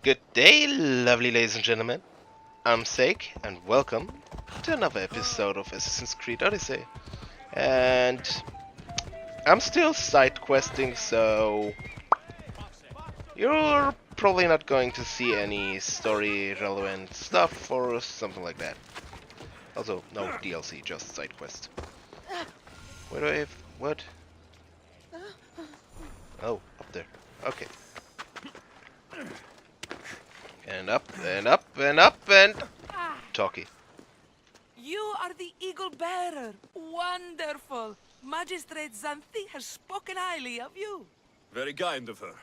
Good day, lovely ladies and gentlemen. I'm Zeyc, and welcome to another episode of Assassin's Creed Odyssey. And I'm still side questing, so you're probably not going to see any story relevant stuff or something like that. Also, no DLC, just side quest. Where do I have what? Oh, up there. Okay. And up, and up, and up, and... talkie. You are the Eagle Bearer. Wonderful. Magistrate Xanthi has spoken highly of you. Very kind of her.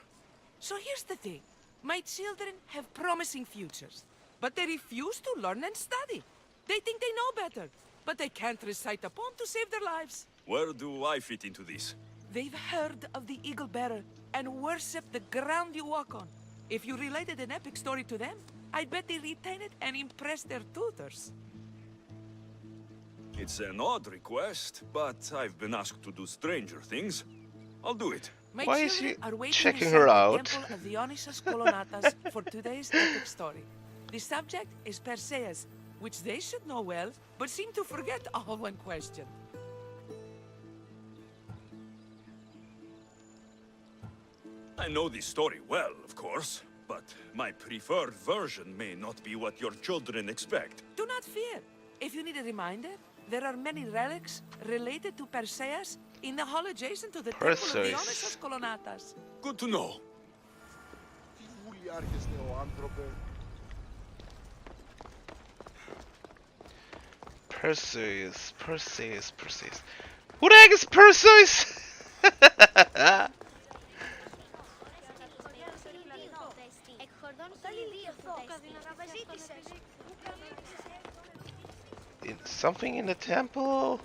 So here's the thing. My children have promising futures, but they refuse to learn and study. They think they know better, but they can't recite a poem to save their lives. Where do I fit into this? They've heard of the Eagle Bearer and worship the ground you walk on. If you related an epic story to them, I bet they retain it and impress their tutors. It's an odd request, but I've been asked to do stranger things. I'll do it. My Why is children he are waiting checking inside her the out? Temple of the Dionysus Colonatas for today's epic story. The subject is Perseus, which they should know well, but seem to forget all when questioned. I know this story well, of course, but my preferred version may not be what your children expect. Do not fear. If you need a reminder, there are many relics related to Perseus in the hall adjacent to the Temple of the Perseus. Dionysus Colonatas. Good to know. Perseus. Who the heck is Perseus? Something in the temple?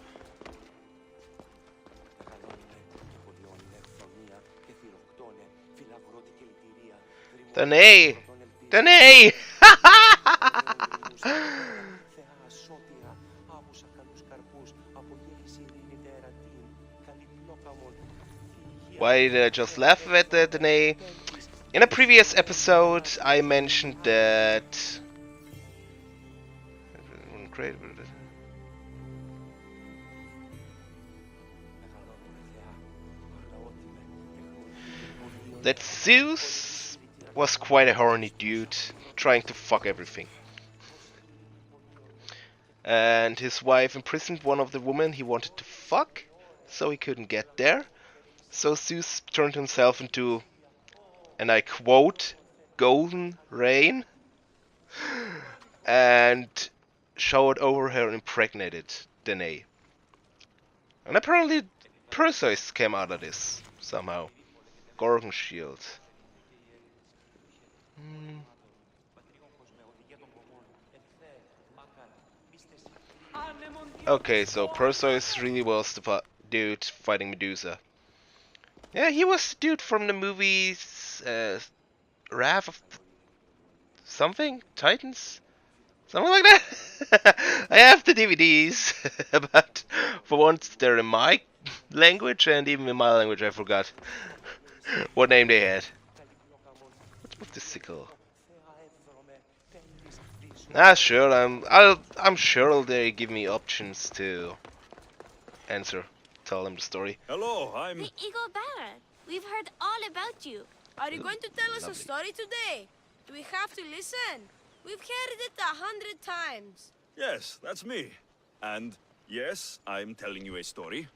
Danae! Danae! Why did I just laugh at that, Danae? In a previous episode, I mentioned that... that Zeus was quite a horny dude, trying to fuck everything. And his wife imprisoned one of the women he wanted to fuck, so he couldn't get there. So Zeus turned himself into, and I quote, golden rain, and showered over her and impregnated Danae. And apparently Perseus came out of this somehow. Gorgon shield. Okay, so Perseus really was the dude fighting Medusa. Yeah, he was the dude from the movies Wrath of something? Titans? Something like that? I have the DVDs, but for once they're in my language, and even in my language I forgot what name they had. What's with the sickle? Ah, sure. I'm sure they give me options to answer, tell them the story. Hello, I'm... The Eagle Bearer. We've heard all about you. Are you going to tell us Lovely. a story today? Do we have to listen? We've heard it 100 times. Yes, that's me. And yes, I'm telling you a story.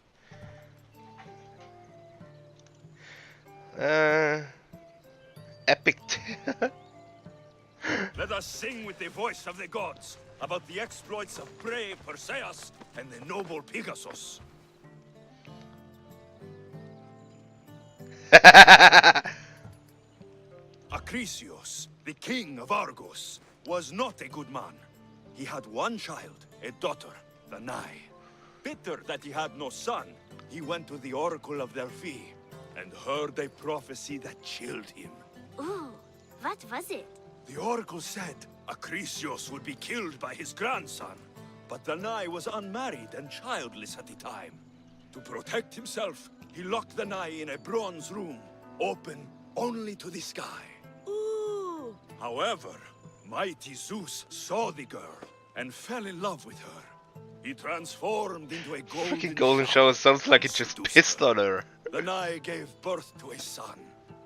Epic. Let us sing with the voice of the gods about the exploits of brave Perseus and the noble Pegasus. Acrisius, the king of Argos, was not a good man. He had one child, a daughter, Danae. Bitter that he had no son, he went to the oracle of Delphi and heard a prophecy that chilled him. Ooh, what was it? The oracle said Acrisius would be killed by his grandson, but Danae was unmarried and childless at the time. To protect himself, he locked Danae in a bronze room, open only to the sky. Ooh, However, mighty Zeus saw the girl and fell in love with her. He transformed into a Freaking golden shower sounds like it just pissed on her. The Nai gave birth to a son,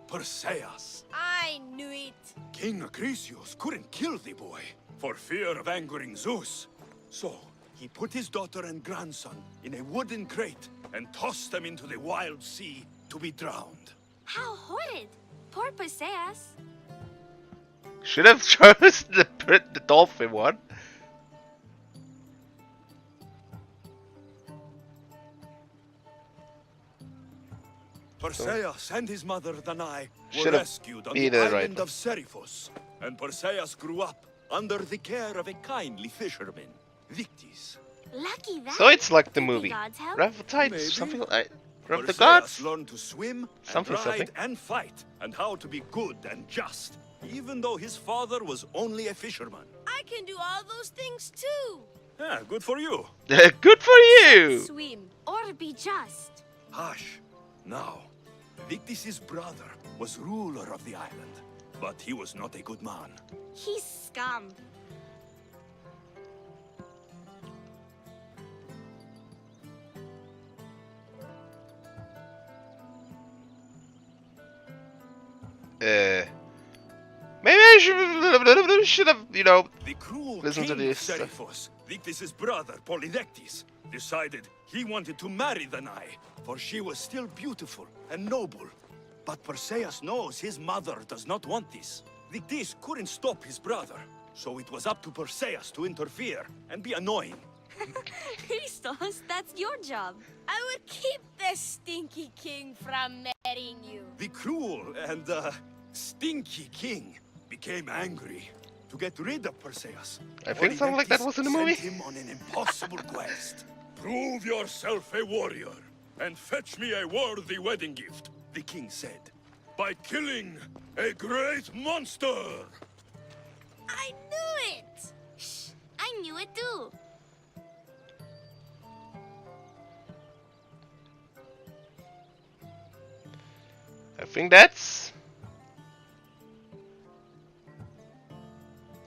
Perseus. I knew it. King Acrisius couldn't kill the boy for fear of angering Zeus. So, he put his daughter and grandson in a wooden crate and tossed them into the wild sea to be drowned. How horrid! Poor Perseus. Should have chosen the dolphin one. Perseus and his mother Danae were Should've rescued on been the the right island of Seriphos, and Perseus grew up under the care of a kindly fisherman, Victis. Lucky that. So it's like the Did movie. gods help? Wrath of Tides, Maybe. something like Wrath of the Perseus Gods. learned to swim, Something, and ride, something. and fight, and how to be good and just, even though his father was only a fisherman. I can do all those things too. Yeah, good for you. Good for you. Swim. Or be just. Hush. Now, Victis' brother was ruler of the island, but he was not a good man. He's scum. Maybe I should have, you know, The cruel listen to king of this. Seriphos, Victis' brother, Polydectes, decided he wanted to marry Danae, for she was still beautiful and noble. But Perseus knows his mother does not want this. Victis couldn't stop his brother, so it was up to Perseus to interfere and be annoying. Christos, that's your job. I would keep the stinky king from marrying you. The cruel and, stinky king became angry. To get rid of Perseus, I think something like that was in the movie. sent him on an impossible quest. Prove yourself a warrior and fetch me a worthy wedding gift, the king said, by killing a great monster. I knew it. Shh, I knew it too. I think that's...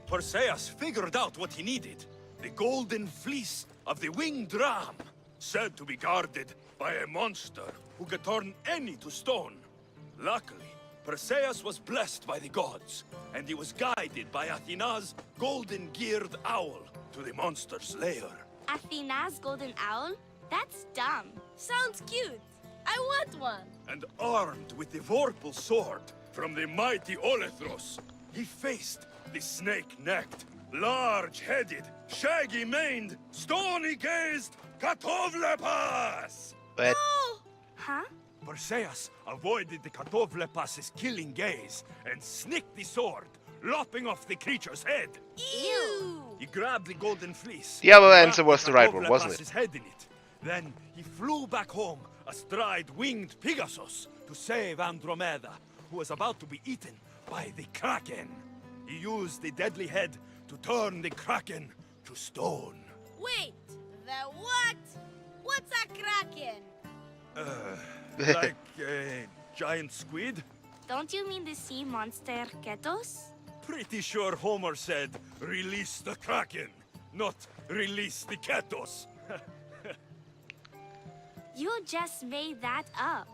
Perseus figured out what he needed. The golden fleece of the winged ram, said to be guarded by a monster who could turn any to stone. Luckily, Perseus was blessed by the gods, and he was guided by Athena's golden-geared owl to the monster's lair. Athena's golden owl? That's dumb. Sounds cute. I want one. And armed with the Vorpal sword from the mighty Olethros, he faced the snake-necked, large-headed, shaggy-maned, stony-gazed Katovlepas! But Huh? Perseus avoided the Katovlepas' killing gaze and snicked the sword, lopping off the creature's head. Ew. He grabbed the golden fleece. The other wrapped answer was the right one, wasn't it? Katovlepas's head in it. Then he flew back home astride winged Pegasus to save Andromeda, who was about to be eaten by the Kraken. He used the deadly head to turn the Kraken to stone. Wait, the what? What's a kraken? Like a giant squid? Don't you mean the sea monster Ketos? Pretty sure Homer said, release the Kraken, not release the Ketos. You just made that up.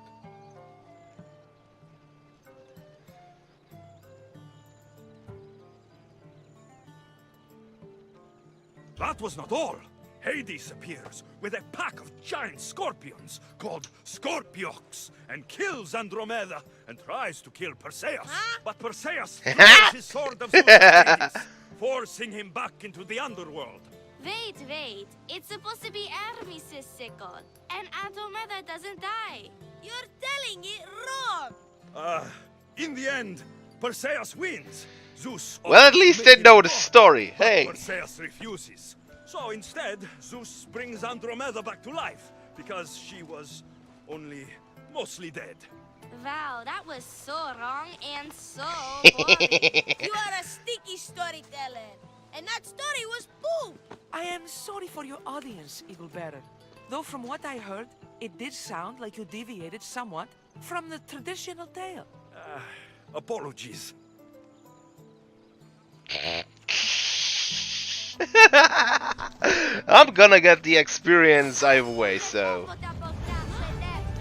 That was not all. Hades appears with a pack of giant scorpions called Scorpiox and kills Andromeda and tries to kill Perseus. Huh? But Perseus throws his sword of Zeus at Hades, forcing him back into the underworld. Wait. It's supposed to be Hermes' sickle. And Andromeda doesn't die. You're telling it wrong. In the end, Perseus wins. Zeus well, at offers least to they make him know the god, story. but Hey. Perseus refuses. So instead, Zeus brings Andromeda back to life because she was only mostly dead. Wow, that was so wrong and so boring. You are a sticky storyteller. And that story was poop. I am sorry for your audience, Eagle Bearer. Though from what I heard, it did sound like you deviated somewhat from the traditional tale. Apologies. I'm gonna get the experience either way, so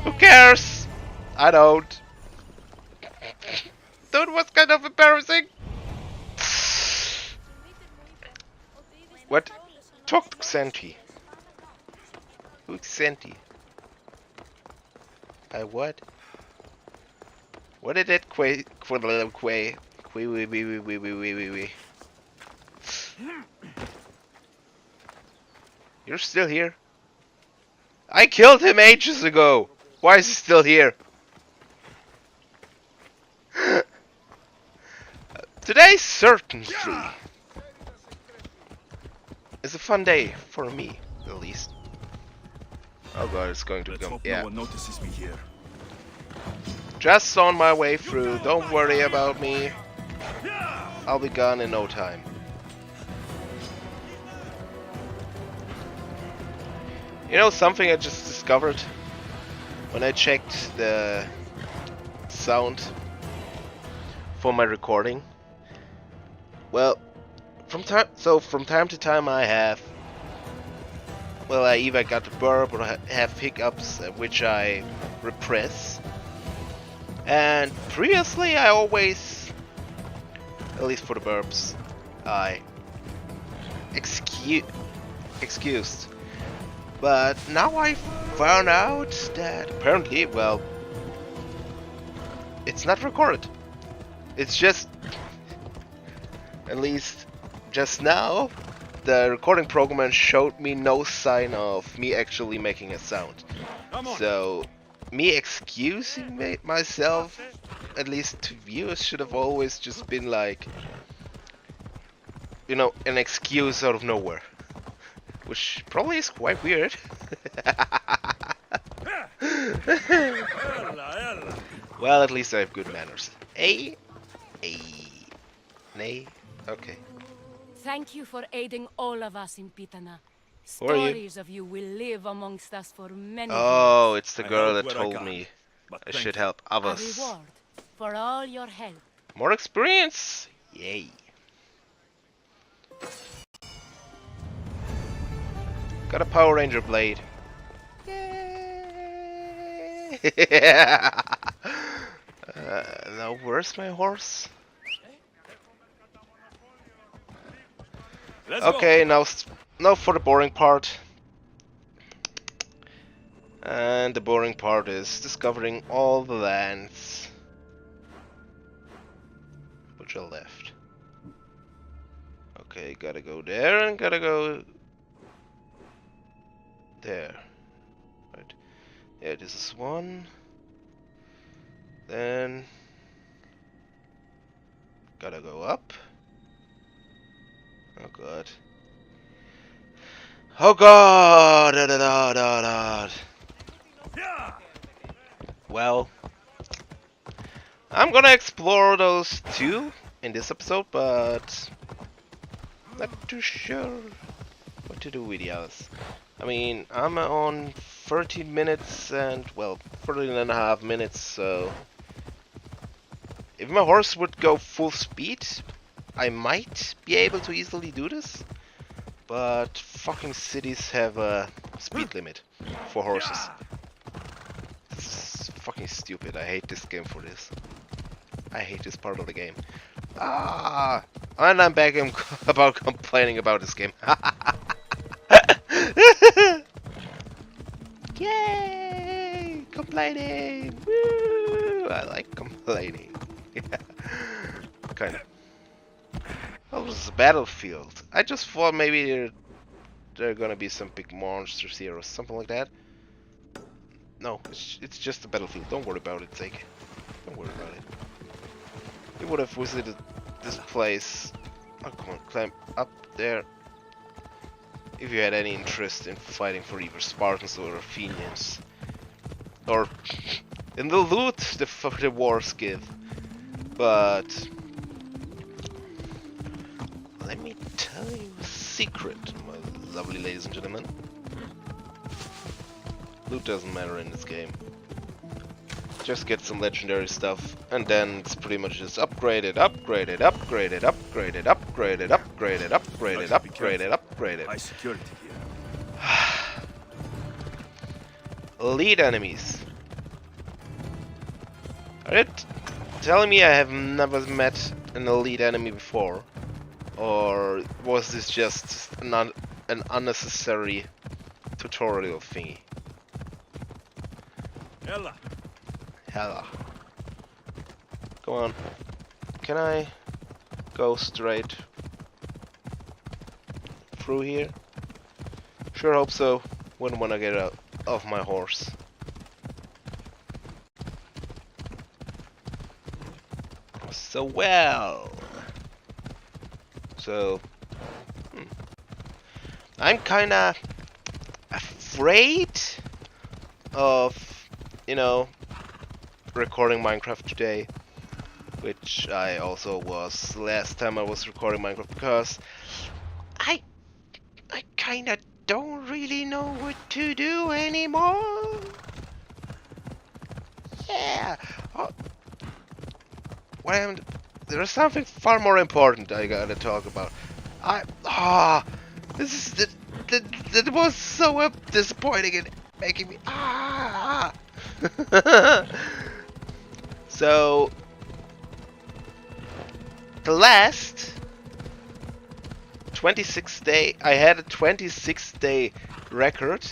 who cares? I don't. Dude, what's kind of embarrassing? What? Talk to Xanti. Who's Xanti? What? What did that You're still here? I killed him ages ago! Why is he still here? Today certainly is a fun day for me, at least. Oh god, it's going to Let's become hope yeah. no one notices me here. Just on my way through. Don't worry about me. I'll be gone in no time. You know something I just discovered when I checked the sound for my recording? Well, from time to time I have I either got a burp or have hiccups which I repress. And previously I always, at least for the burps, I excused. But now I found out that apparently, well, it's not recorded. It's just, at least just now, the recording program showed me no sign of me actually making a sound. So, me excusing myself, at least to viewers, should have always just been like, you know, an excuse out of nowhere. Which probably is quite weird. Well, at least I have good manners. Nay? Okay. Thank you for aiding all of us in Pitana. Who are you? Stories of you will live amongst us for many Oh, years. it's the I girl helped that where I told can, me but I thank should you. help A others. reward for all your help. More experience! Yay. Got a Power Ranger blade. Yay! Now where's my horse? Let's Okay, now for the boring part. And the boring part is discovering all the lands which are left. Okay, gotta go there and gotta go there. Right. Yeah, this is one. Then gotta go up. Oh god. Oh god! Well, I'm gonna explore those two in this episode, but not too sure what to do with the others. I mean, I'm on 13 minutes and, well, 13.5 minutes, so if my horse would go full speed, I might be able to easily do this, but fucking cities have a speed limit for horses. It's fucking stupid. I hate this game for this. I hate this part of the game. Ah, and I'm back about complaining about this game. Yay! Complaining! Woo! I like complaining. Kinda. Oh, this is a battlefield. I just thought maybe there are gonna be some big monsters here or something like that. No, it's just a battlefield. Don't worry about it, Zeyc. Don't worry about it. You would have visited this place. Oh, come on, climb up there. If you had any interest in fighting for either Spartans or Athenians. Or in the loot the wars give. But let me tell you a secret, my lovely ladies and gentlemen. Loot doesn't matter in this game. Just get some legendary stuff, and then it's pretty much just upgraded, upgraded, upgraded, upgraded, upgraded, upgraded, upgraded, upgraded, upgraded. High security here. Elite enemies. Are you telling me I have never met an elite enemy before? Or was this just an unnecessary tutorial thingy? Ella. Hella. Go on. Can I go straight through here? Sure hope so. Wouldn't want to get out of my horse. So well. So I'm kinda afraid of, you know, recording Minecraft today, which I also was last time I was recording Minecraft, because I kinda don't really know what to do anymore. Yeah. Oh. There's something far more important I gotta talk about. This is that was so disappointing and making me So the last 26 day, I had a 26-day record,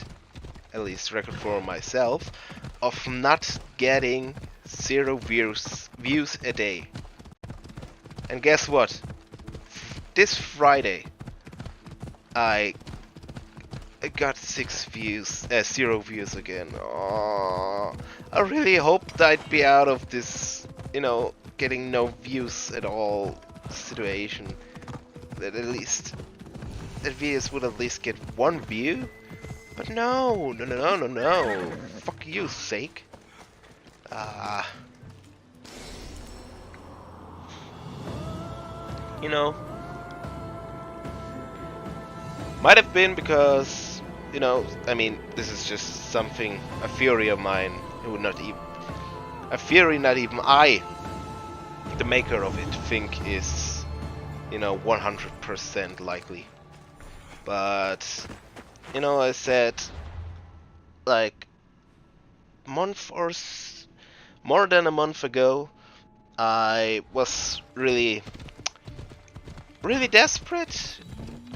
at least record for myself, of not getting 0 views a day. And guess what? This Friday, I got 0 views again. Oh, I really hoped I'd be out of this, you know, getting no views at all situation. That at least that videos would at least get 1 view. But no. Fuck you, Zeyc. You know, might have been because, you know, I mean, this is just something, a theory of mine, a theory not even I, the maker of it, think is, you know, 100% likely. But, you know, I said, like, more than a month ago, I was really desperate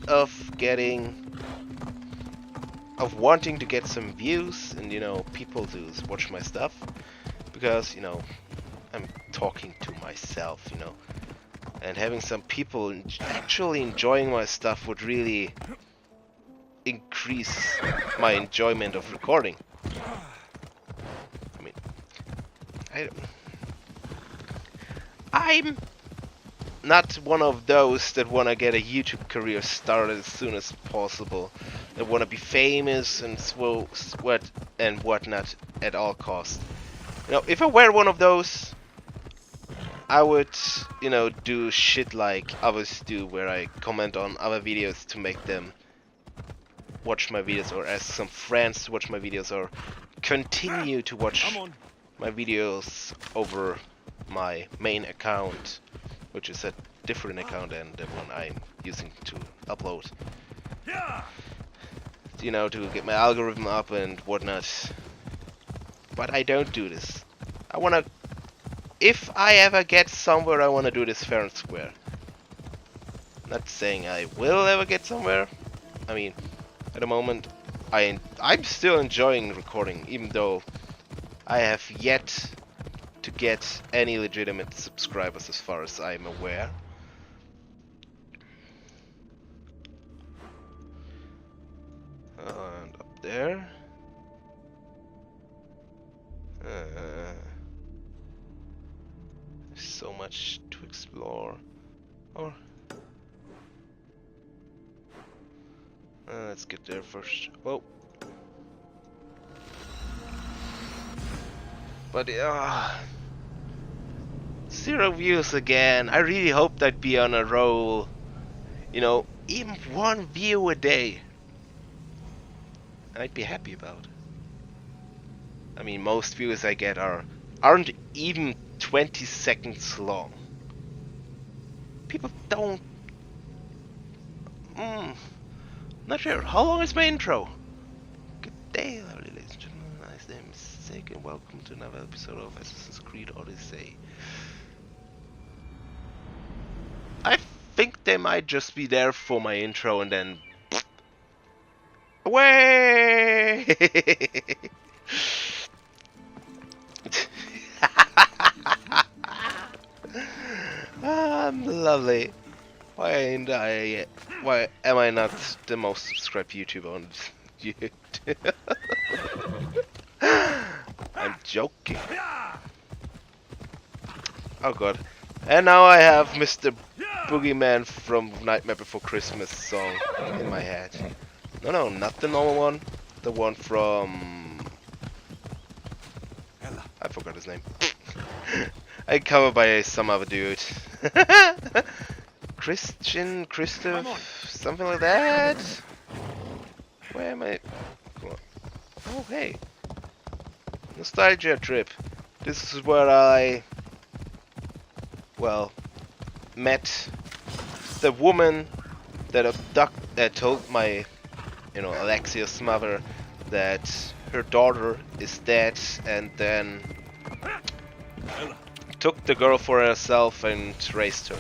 of wanting to get some views and, you know, people to watch my stuff, because, you know, I'm talking to myself, you know, and having some people actually enjoying my stuff would really increase my enjoyment of recording. I mean, I'm not one of those that want to get a YouTube career started as soon as possible, that want to be famous and whatnot at all costs. You know, if I were one of those, I would, you know, do shit like others do, where I comment on other videos to make them watch my videos, or ask some friends to watch my videos, or continue to watch my videos over my main account, which is a different account than the one I'm using to upload. You know, to get my algorithm up and whatnot. But I don't do this. I wanna... If I ever get somewhere, I wanna do this fair and square. Not saying I will ever get somewhere. I mean, at the moment, I'm still enjoying recording, even though I have yet to get any legitimate subscribers as far as I'm aware. And up there. There's so much to explore. Or let's get there first. Whoa. But 0 views again. I really hoped I'd be on a roll. You know, even 1 view a day, I'd be happy about. I mean, most views I get aren't even 20 seconds long. People don't... Not sure. How long is my intro? Good day, lovely ladies and gentlemen. Nice name is Zeyc, and welcome to another episode of Assassin's Creed Odyssey. I think they might just be there for my intro and then away! Lovely. Why ain't I? Why am I not the most subscribed YouTuber on YouTube? I'm joking. Oh god. And now I have Mr. Boogeyman from Nightmare Before Christmas song in my head. No, not the normal one. The one from... I forgot his name. I covered by some other dude. Christoph, something like that? Where am I? Oh, hey. Nostalgia trip. This is where I, well, met the woman that told my, Alexia's mother that her daughter is dead, and then took the girl for herself and raised her.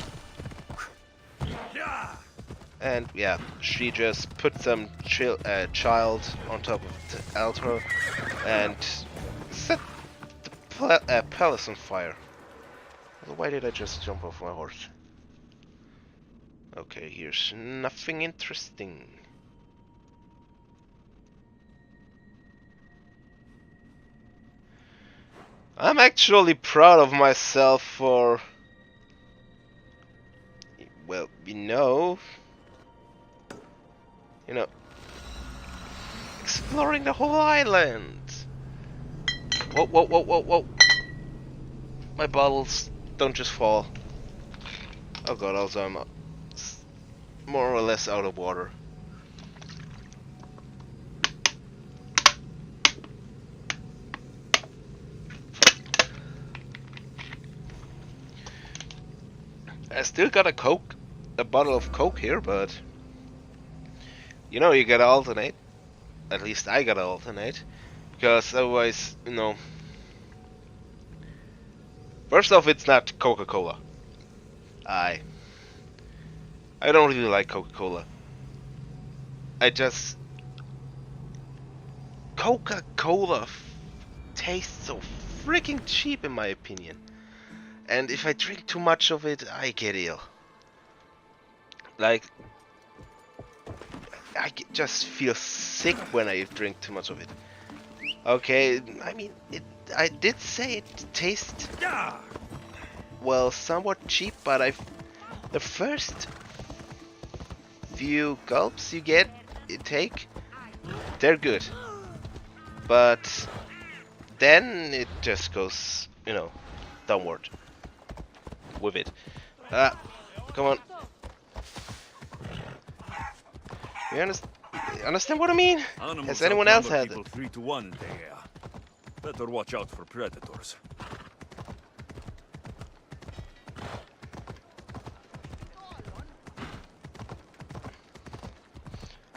And yeah, she just put some child on top of the altar and set the palace on fire. Why did I just jump off my horse? Okay, here's nothing interesting. I'm actually proud of myself for, well, exploring the whole island. Whoa. My bottles don't just fall. Oh god, also I'm more or less out of water. I still got a bottle of Coke here, but you gotta alternate. At least I gotta alternate, because otherwise, first off, it's not Coca-Cola. I don't really like Coca-Cola. Coca-Cola tastes so freaking cheap in my opinion. And if I drink too much of it, I get ill. Like, I just feel sick when I drink too much of it. Okay, I mean, I did say it tastes, well, somewhat cheap, but the first few gulps you take, they're good. But then it just goes, downward with it. Come on. You understand what I mean? Has anyone else had it? 3-1 there. Better watch out for predators.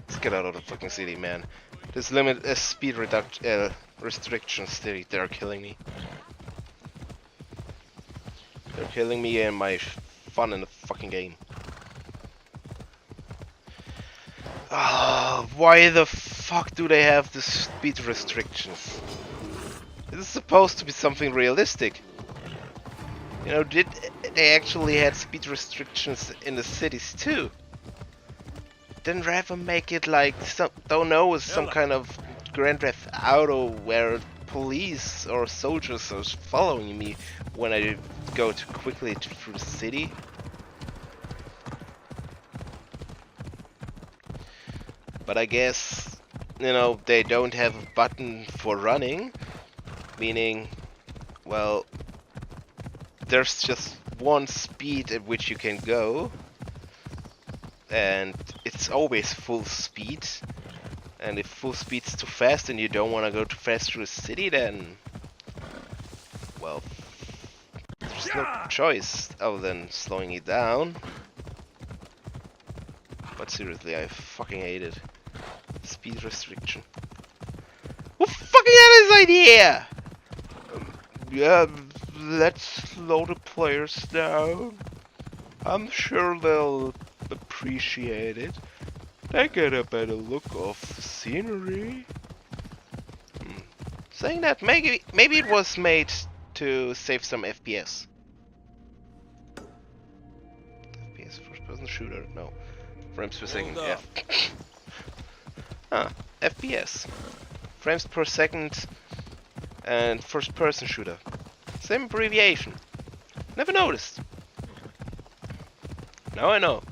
Let's get out of the fucking city, man. This speed restrictions, they're killing me. They're killing me and my fun in the fucking game. Why the fuck do they have the speed restrictions? This is supposed to be something realistic. Did they actually had speed restrictions in the cities too? Then rather make it like some kind of Grand Theft Auto where police or soldiers are following me when I go too quickly through the city. But I guess, they don't have a button for running, meaning, well, there's just one speed at which you can go, and it's always full speed. And if full speed's too fast and you don't want to go too fast through the city, then, well, there's no choice other than slowing it down. But seriously, I fucking hate it. Speed restriction. Who fucking had this idea? Yeah, let's slow the players down. I'm sure they'll appreciate it. They get a better look of scenery. Saying that, maybe it was made to save some FPS. FPS, first person shooter, no. Frames per second, F. FPS. Frames per second and first person shooter. Same abbreviation. Never noticed. Now I know.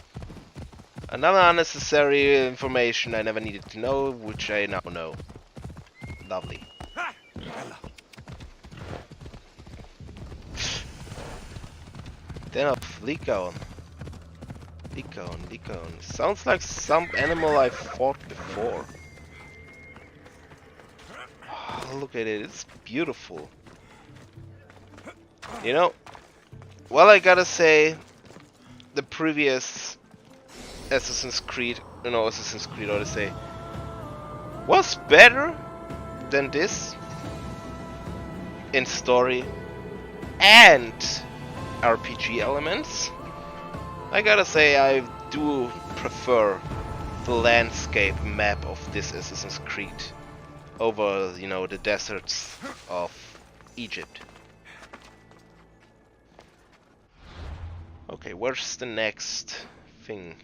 Another unnecessary information I never needed to know, which I now know. Lovely. Then up, Lycaon. Lycaon. Sounds like some animal I fought before. Oh, look at it, it's beautiful. You know, well, I gotta say, the previous Assassin's Creed Odyssey was better than this in story and RPG elements. I gotta say, I do prefer the landscape map of this Assassin's Creed over, you know, the deserts of Egypt. Okay, where's the next thing?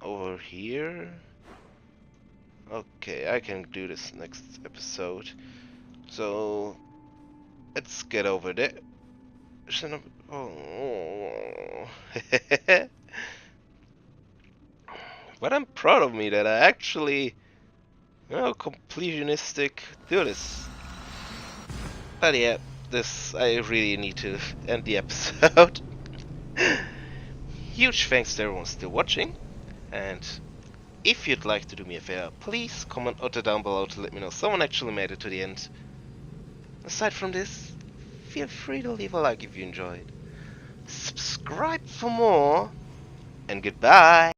Over here? Okay, I can do this next episode. So, let's get over there. Oh. But I'm proud of me that I actually, you know, completionistic do this. But yeah, I really need to end the episode. Huge thanks to everyone still watching, and if you'd like to do me a favor, please comment down below to let me know someone actually made it to the end. Aside from this, feel free to leave a like if you enjoyed. Subscribe for more, and goodbye!